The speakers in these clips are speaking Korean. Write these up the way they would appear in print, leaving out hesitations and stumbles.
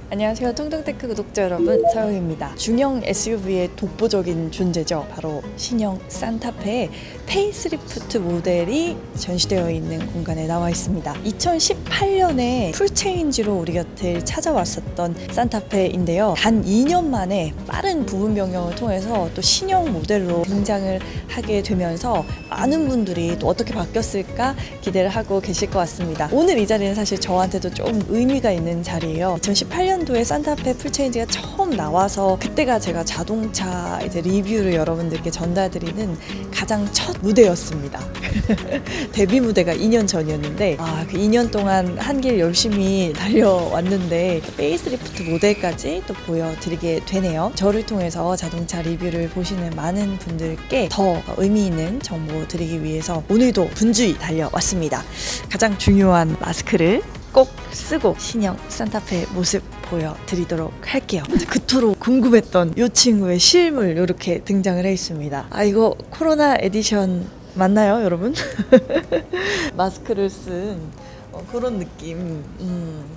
안녕하세요. 통통테크 구독자 여러분, 서영입니다. 중형 SUV의 독보적인 존재죠. 바로 신형 산타페의 페이스리프트 모델이 전시되어 있는 공간에 나와 있습니다. 2018년에 풀체인지로 우리 곁을 찾아왔었던 산타페인데요. 단 2년 만에 빠른 부분 변경을 통해서 또 신형 모델로 등장을 하게 되면서 많은 분들이 또 어떻게 바뀌었을까 기대를 하고 계실 것 같습니다. 오늘 이 자리는 사실 저한테도 좀 의미가 있는 자리예요. 2018년도에 산타페 풀체인지가 처음 나와서 그때가 제가 자동차 리뷰를 여러분들께 전달드리는 가장 첫 무대였습니다. 데뷔 무대가 2년 전이었는데 그 2년 동안 한 길 열심히 달려왔는데 페이스리프트 모델까지 또 보여드리게 되네요. 저를 통해서 자동차 리뷰를 보시는 많은 분들께 더 의미 있는 정보 드리기 위해서 오늘도 분주히 달려왔습니다. 가장 중요한 마스크를 꼭 쓰고 신형 산타페 모습 보여드리도록 할게요. 그토록 궁금했던 이 친구의 실물 이렇게 등장을 해 있습니다. 이거 코로나 에디션 맞나요, 여러분? 마스크를 쓴 그런 느낌.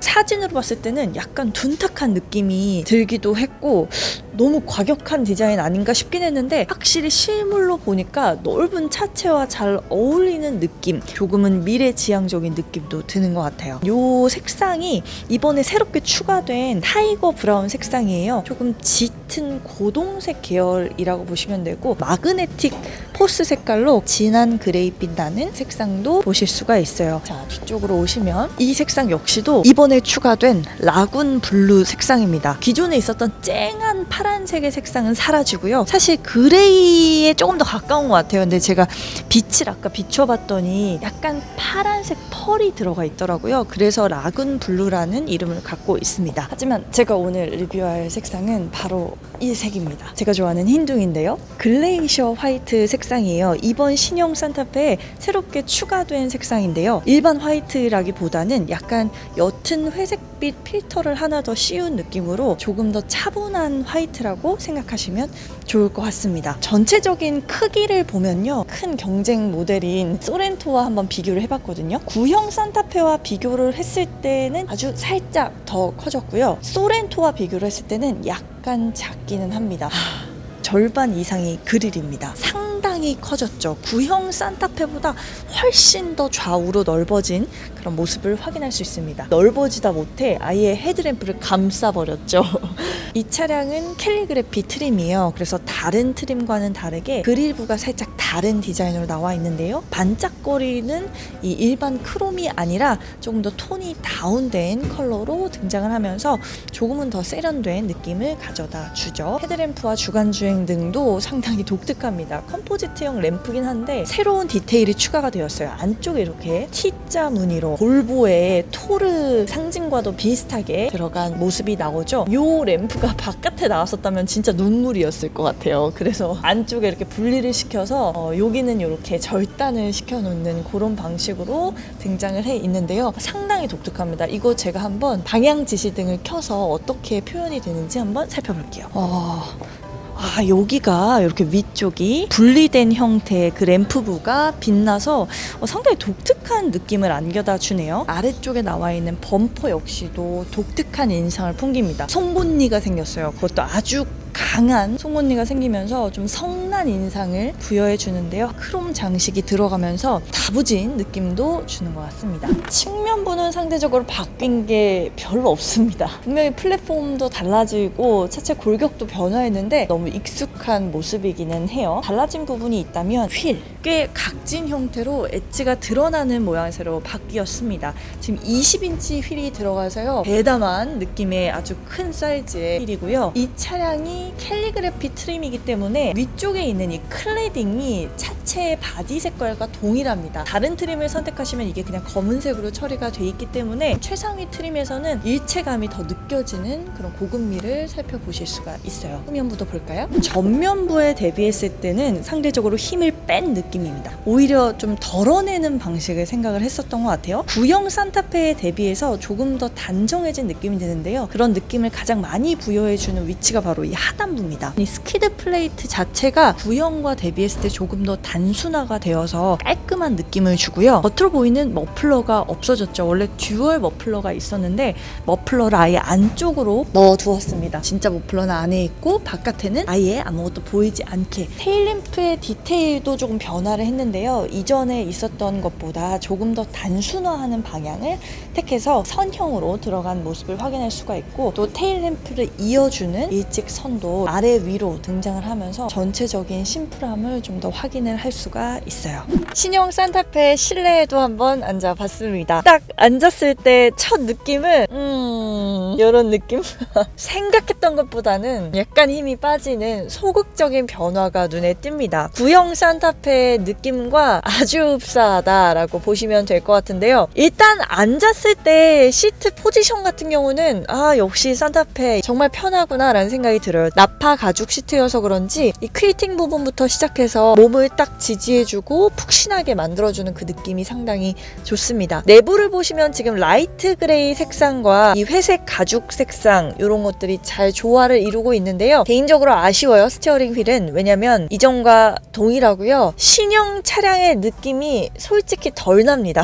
사진으로 봤을 때는 약간 둔탁한 느낌이 들기도 했고 너무 과격한 디자인 아닌가 싶긴 했는데 확실히 실물로 보니까 넓은 차체와 잘 어울리는 느낌, 조금은 미래지향적인 느낌도 드는 것 같아요. 이 색상이 이번에 새롭게 추가된 타이거 브라운 색상이에요. 조금 짙은 고동색 계열이라고 보시면 되고 마그네틱 포스 색깔로 진한 그레이빛 나는 색상도 보실 수가 있어요. 자, 뒤쪽으로 오시면 이 색상 역시도 이번에 추가된 라군 블루 색상입니다. 기존에 있었던 쨍한 파란색의 색상은 사라지고요. 사실 그레이에 조금 더 가까운 것 같아요. 근데 제가 빛을 아까 비춰봤더니 약간 파란색 펄이 들어가 있더라고요. 그래서 라군 블루라는 이름을 갖고 있습니다. 하지만 제가 오늘 리뷰할 색상은 바로 이 색입니다. 제가 좋아하는 흰둥인데요. 글레이셔 화이트 색상이에요. 이번 신형 산타페에 새롭게 추가된 색상인데요. 일반 화이트라기보다는 약간 옅은 회색빛 필터를 하나 더 씌운 느낌으로 조금 더 차분한 화이트라고 생각하시면 좋을 것 같습니다. 전체적인 크기를 보면요, 큰 경쟁 모델인 소렌토와 한번 비교를 해봤거든요. 구형 산타페와 비교를 했을 때는 아주 살짝 더 커졌고요. 소렌토와 비교를 했을 때는 약간 작기는 합니다. 절반 이상이 그릴입니다. 상당히 커졌죠. 구형 산타페보다 훨씬 더 좌우로 넓어진 그런 모습을 확인할 수 있습니다. 넓어지다 못해 아예 헤드램프를 감싸버렸죠. 이 차량은 캘리그래피 트림이에요. 그래서 다른 트림과는 다르게 그릴부가 살짝 다른 디자인으로 나와 있는데요. 반짝거리는 이 일반 크롬이 아니라 조금 더 톤이 다운된 컬러로 등장을 하면서 조금은 더 세련된 느낌을 가져다 주죠. 헤드램프와 주간주행 등도 상당히 독특합니다. 컴포지트형 램프긴 한데 새로운 디테일이 추가가 되었어요. 안쪽에 이렇게 T자 무늬로 볼보의 토르 상징과도 비슷하게 들어간 모습이 나오죠. 이 램프가 바깥에 나왔었다면 진짜 눈물이었을 것 같아요. 그래서 안쪽에 이렇게 분리를 시켜서 여기는 이렇게 절단을 시켜놓는 그런 방식으로 등장을 해 있는데요. 상당히 독특합니다. 이거 제가 한번 방향 지시등을 켜서 어떻게 표현이 되는지 한번 살펴볼게요. 여기가 이렇게 위쪽이 분리된 형태의 그 램프부가 빛나서 상당히 독특한 느낌을 안겨다 주네요. 아래쪽에 나와 있는 범퍼 역시도 독특한 인상을 풍깁니다. 송곳니가 생겼어요. 그것도 아주 강한 송곳니가 생기면서 좀 성난 인상을 부여해 주는데요. 크롬 장식이 들어가면서 다부진 느낌도 주는 것 같습니다. 측면부는 상대적으로 바뀐 게 별로 없습니다. 분명히 플랫폼도 달라지고 차체 골격도 변화했는데 너무 익숙한 모습이기는 해요. 달라진 부분이 있다면 휠, 꽤 각진 형태로 엣지가 드러나는 모양새로 바뀌었습니다. 지금 20인치 휠이 들어가서요, 대담한 느낌의 아주 큰 사이즈의 휠이고요. 이 차량이 캘리그래피 트림이기 때문에 위쪽에 있는 이 클레딩이 차체의 바디 색깔과 동일합니다. 다른 트림을 선택하시면 이게 그냥 검은색으로 처리가 돼 있기 때문에 최상위 트림에서는 일체감이 더 느껴지는 그런 고급미를 살펴보실 수가 있어요. 후면부도 볼까요? 전면부에 대비했을 때는 상대적으로 힘을 뺀 느낌입니다. 오히려 좀 덜어내는 방식을 생각을 했었던 것 같아요. 구형 산타페에 대비해서 조금 더 단정해진 느낌이 드는데요. 그런 느낌을 가장 많이 부여해주는 위치가 바로 이 하단부입니다. 이 스키드 플레이트 자체가 구형과 대비했을 때 조금 더 단순화가 되어서 깔끔한 느낌을 주고요. 겉으로 보이는 머플러가 없어졌죠. 원래 듀얼 머플러가 있었는데 머플러를 아예 안쪽으로 넣어두었습니다. 진짜 머플러는 안에 있고 바깥에는 아예 아무것도 보이지 않게. 테일램프의 디테일도 조금 변화를 했는데요. 이전에 있었던 것보다 조금 더 단순화하는 방향을 택해서 선형으로 들어간 모습을 확인할 수가 있고, 또 테일램프를 이어주는 일직선도 아래 위로 등장을 하면서 전체적인 심플함을 좀 더 확인을 할 수가 있어요. 신형 산타페 실내에도 한번 앉아봤습니다. 딱 앉았을 때 첫 느낌은 이런 느낌? 생각했던 것보다는 약간 힘이 빠지는 소극적인 변화가 눈에 띕니다. 구형 산타페의 느낌과 아주 흡사하다라고 보시면 될 것 같은데요. 일단 앉았을 때 시트 포지션 같은 경우는 역시 산타페 정말 편하구나 라는 생각이 들어요. 나파 가죽 시트여서 그런지 이 퀼팅 부분부터 시작해서 몸을 딱 지지해주고 푹신하게 만들어주는 그 느낌이 상당히 좋습니다. 내부를 보시면 지금 라이트 그레이 색상과 이 회색 가죽 색상 이런 것들이 잘 조화를 이루고 있는데요. 개인적으로 아쉬워요. 스티어링 휠은. 왜냐면 이전과 동일하고요. 신형 차량의 느낌이 솔직히 덜 납니다.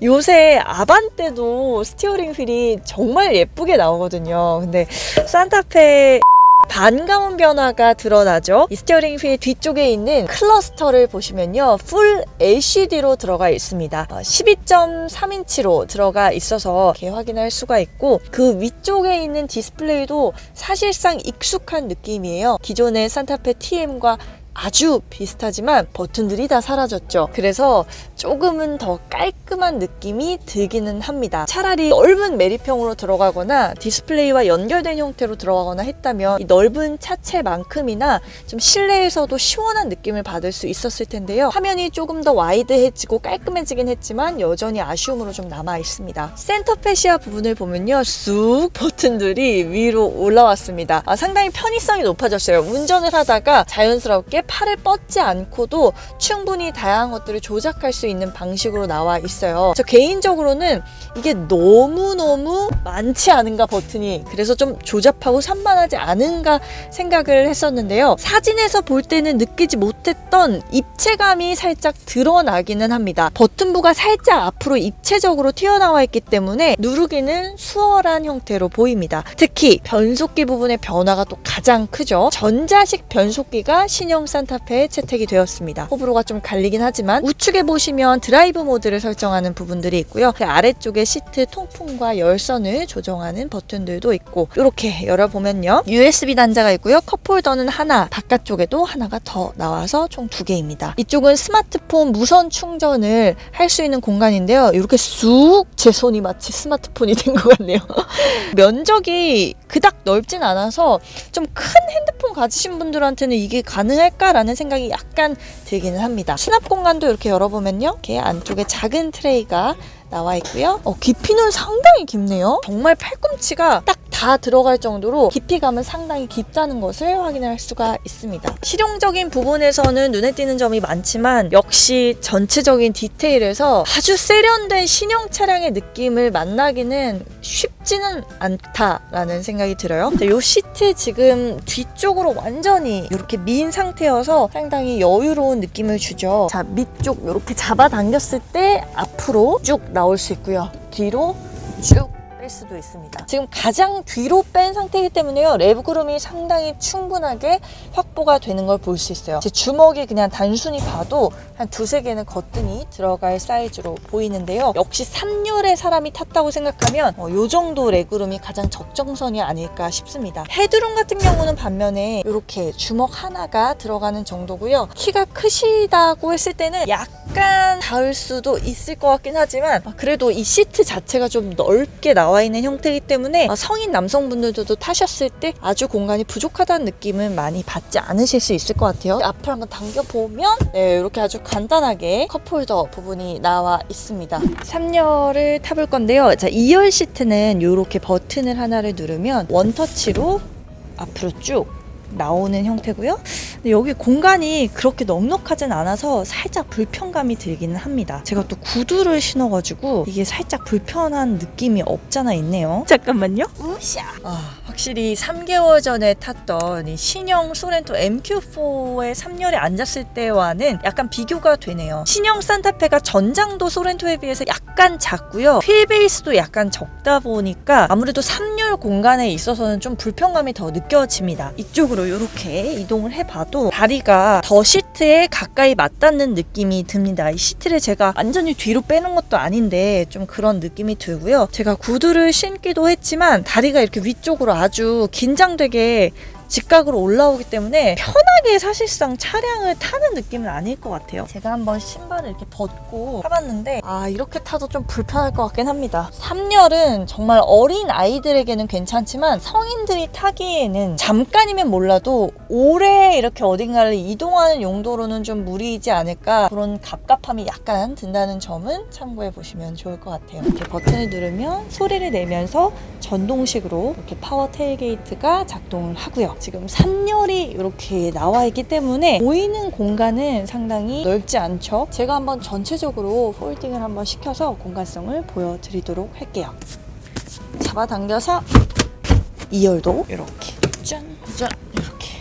요새 아반떼도 스티어링 휠이 정말 예쁘게 나오거든요. 근데 산타페 반가운 변화가 드러나죠. 이 스티어링 휠 뒤쪽에 있는 클러스터를 보시면요, 풀 LCD로 들어가 있습니다. 12.3인치로 들어가 있어서 이렇게 확인할 수가 있고, 그 위쪽에 있는 디스플레이도 사실상 익숙한 느낌이에요. 기존의 산타페 TM과 아주 비슷하지만 버튼들이 다 사라졌죠. 그래서 조금은 더 깔끔한 느낌이 들기는 합니다. 차라리 넓은 매립형으로 들어가거나 디스플레이와 연결된 형태로 들어가거나 했다면 이 넓은 차체만큼이나 좀 실내에서도 시원한 느낌을 받을 수 있었을 텐데요. 화면이 조금 더 와이드해지고 깔끔해지긴 했지만 여전히 아쉬움으로 좀 남아 있습니다. 센터 패시아 부분을 보면요, 쑥 버튼들이 위로 올라왔습니다. 상당히 편의성이 높아졌어요. 운전을 하다가 자연스럽게 팔을 뻗지 않고도 충분히 다양한 것들을 조작할 수 있는 방식으로 나와 있어요. 저 개인적으로는 이게 너무너무 많지 않은가 버튼이, 그래서 좀 조잡하고 산만하지 않은가 생각을 했었는데요. 사진에서 볼 때는 느끼지 못했던 입체감이 살짝 드러나기는 합니다. 버튼부가 살짝 앞으로 입체적으로 튀어나와 있기 때문에 누르기는 수월한 형태로 보입니다. 특히 변속기 부분의 변화가 또 가장 크죠. 전자식 변속기가 신형 산타페에 채택이 되었습니다. 호불호가 좀 갈리긴 하지만 우측에 보시면 드라이브 모드를 설정하는 부분들이 있고요. 그 아래쪽에 시트 통풍과 열선을 조정하는 버튼들도 있고, 이렇게 열어보면요, USB 단자가 있고요. 컵홀더는 하나, 바깥쪽에도 하나가 더 나와서 총 2개입니다. 이쪽은 스마트폰 무선 충전을 할 수 있는 공간인데요. 이렇게 쑥 제 손이 마치 스마트폰이 된 것 같네요. 면적이 그닥 넓진 않아서 좀 큰 핸드폰 가지신 분들한테는 이게 가능할까라는 생각이 약간 들기는 합니다. 수납 공간도 이렇게 열어보면요, 이렇게 안쪽에 작은 트레이가 나와 있고요. 깊이는 상당히 깊네요. 정말 팔꿈치가 딱 다 들어갈 정도로 깊이감은 상당히 깊다는 것을 확인할 수가 있습니다. 실용적인 부분에서는 눈에 띄는 점이 많지만 역시 전체적인 디테일에서 아주 세련된 신형 차량의 느낌을 만나기는 쉽지는 않다라는 생각이 들어요. 이 시트 지금 뒤쪽으로 완전히 이렇게 민 상태여서 상당히 여유로운 느낌을 주죠. 자, 밑쪽 이렇게 잡아당겼을 때 앞으로 쭉 나올 수 있고요. 뒤로 쭉 뺄 수도 있습니다. 지금 가장 뒤로 뺀 상태이기 때문에요, 레그룸이 상당히 충분하게 확보가 되는 걸 볼 수 있어요. 제 주먹이 그냥 단순히 봐도 한 2-3개는 거뜬히 들어갈 사이즈로 보이는데요. 역시 3열의 사람이 탔다고 생각하면 이 정도 레그룸이 가장 적정선이 아닐까 싶습니다. 헤드룸 같은 경우는 반면에 이렇게 주먹 하나가 들어가는 정도고요. 키가 크시다고 했을 때는 약간 닿을 수도 있을 것 같긴 하지만 그래도 이 시트 자체가 좀 넓게 나와 있는 형태이기 때문에 성인 남성분들도 타셨을 때 아주 공간이 부족하다는 느낌은 많이 받지 않으실 수 있을 것 같아요. 앞을 한번 당겨보면 이렇게 아주 간단하게 컵홀더 부분이 나와 있습니다. 3열을 타볼 건데요. 자, 2열 시트는 이렇게 버튼을 하나를 누르면 원터치로 앞으로 쭉 나오는 형태고요. 근데 여기 공간이 그렇게 넉넉하진 않아서 살짝 불편감이 들기는 합니다. 제가 또 구두를 신어가지고 이게 살짝 불편한 느낌이 없잖아 있네요. 잠깐만요. 우샤. 확실히 3개월 전에 탔던 이 신형 소렌토 MQ4의 3열에 앉았을 때와는 약간 비교가 되네요. 신형 산타페가 전장도 소렌토에 비해서 약간 작고요. 휠베이스도 약간 적다 보니까 아무래도 3열 공간에 있어서는 좀 불편감이 더 느껴집니다. 이쪽으로 이렇게 이동을 해봐도 다리가 더 시트에 가까이 맞닿는 느낌이 듭니다. 이 시트를 제가 완전히 뒤로 빼는 것도 아닌데 좀 그런 느낌이 들고요. 제가 구두를 신기도 했지만 다리가 이렇게 위쪽으로 아주 긴장되게 직각으로 올라오기 때문에 편하게 사실상 차량을 타는 느낌은 아닐 것 같아요. 제가 한번 신발을 이렇게 벗고 타봤는데 이렇게 타도 좀 불편할 것 같긴 합니다. 3열은 정말 어린 아이들에게는 괜찮지만 성인들이 타기에는 잠깐이면 몰라도 오래 이렇게 어딘가를 이동하는 용도로는 좀 무리이지 않을까, 그런 갑갑함이 약간 든다는 점은 참고해 보시면 좋을 것 같아요. 이렇게 버튼을 누르면 소리를 내면서 전동식으로 이렇게 파워 테일게이트가 작동을 하고요. 지금 3열이 이렇게 나와 있기 때문에 보이는 공간은 상당히 넓지 않죠. 제가 한번 전체적으로 폴딩을 한번 시켜서 공간성을 보여드리도록 할게요. 잡아당겨서 2열도 이렇게 짠 이렇게.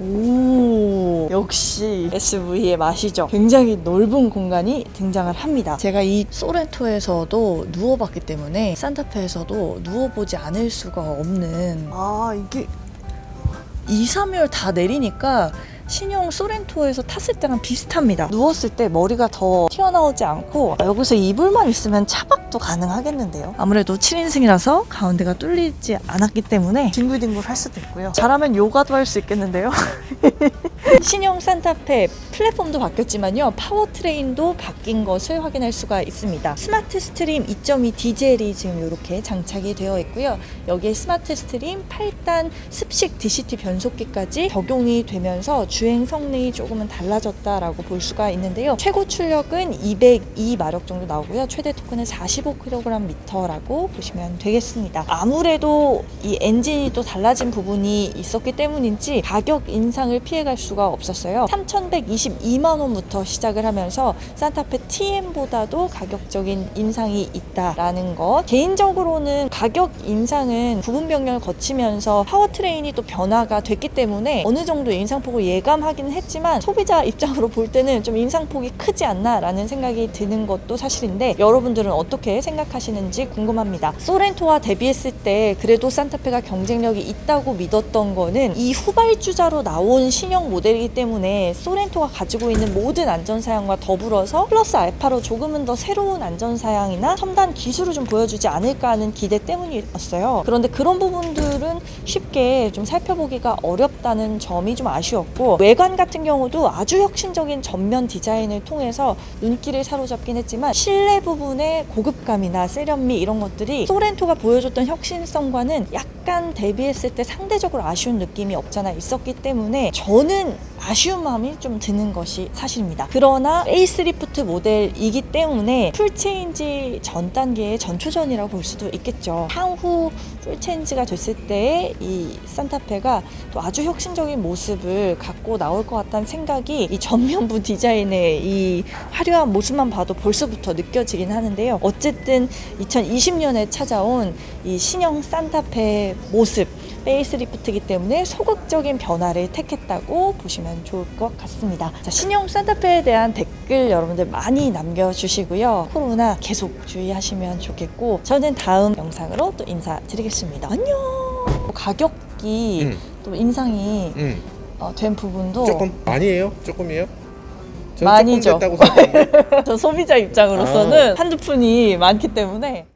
오, 역시 SUV의 맛이죠. 굉장히 넓은 공간이 등장을 합니다. 제가 이 소렌토에서도 누워봤기 때문에 산타페에서도 누워보지 않을 수가 없는, 이게 2, 3열 다 내리니까 신형 소렌토에서 탔을 때랑 비슷합니다. 누웠을 때 머리가 더 튀어나오지 않고 여기서 이불만 있으면 차박도 가능하겠는데요. 아무래도 7인승이라서 가운데가 뚫리지 않았기 때문에 뒹굴뒹굴 할 수도 있고요. 잘하면 요가도 할 수 있겠는데요. 신형 산타페 플랫폼도 바뀌었지만요, 파워트레인도 바뀐 것을 확인할 수가 있습니다. 스마트 스트림 2.2 디젤이 지금 이렇게 장착이 되어 있고요. 여기에 스마트 스트림 8단 습식 DCT 변속기까지 적용이 되면서 주행 성능이 조금은 달라졌다라고 볼 수가 있는데요. 최고 출력은 202마력 정도 나오고요. 최대 토크는 45kgm라고 보시면 되겠습니다. 아무래도 이 엔진이 또 달라진 부분이 있었기 때문인지 가격 인상을 피해갈 수가 없었어요. 3,122만 원부터 시작을 하면서 산타페 TM보다도 가격적인 인상이 있다라는 것. 개인적으로는 가격 인상은 부분 변경을 거치면서 파워트레인이 또 변화가 됐기 때문에 어느 정도 인상폭을 예감하기는 했지만 소비자 입장으로 볼 때는 좀 인상폭이 크지 않나라는 생각이 드는 것도 사실인데, 여러분들은 어떻게 생각하시는지 궁금합니다. 소렌토와 대비했을 때 그래도 산타페가 경쟁력이 있다고 믿었던 거는 이 후발주자로 나온 신형 모델이기 때문에 소렌토가 가지고 있는 모든 안전사양과 더불어서 플러스 알파로 조금은 더 새로운 안전사양이나 첨단 기술을 좀 보여주지 않을까 하는 기대 때문이었어요. 그런데 그런 부분들은 쉽게 좀 살펴보기가 어렵다는 점이 좀 아쉬웠고, 외관 같은 경우도 아주 혁신적인 전면 디자인을 통해서 눈길을 사로잡긴 했지만 실내 부분의 고급감이나 세련미 이런 것들이 소렌토가 보여줬던 혁신성과는 약간 대비했을 때 상대적으로 아쉬운 느낌이 없잖아 있었기 때문에 저는 아쉬운 마음이 좀 드는 것이 사실입니다. 그러나 페이스리프트 모델이기 때문에 풀체인지 전 단계의 전초전이라고 볼 수도 있겠죠. 향후 풀체인지가 됐을 때 이 산타페가 또 아주 혁신적인 모습을 갖고 나올 것 같다는 생각이 이 전면부 디자인의 이 화려한 모습만 봐도 벌써부터 느껴지긴 하는데요. 어쨌든 2020년에 찾아온 이 신형 산타페 모습, 페이스리프트이기 때문에 소극적인 변화를 택했다고 보시면 좋을 것 같습니다. 자, 신형 산타페에 대한 댓글 여러분들 많이 남겨주시고요. 코로나 계속 주의하시면 좋겠고, 저는 다음 영상으로 또 인사드리겠습니다. 안녕. 가격이 또 인상이 된 부분도 조금 아니에요? 조금이에요? 많이죠. 조금 됐다고 생각해요. 저 소비자 입장으로서는 한두 푼이 많기 때문에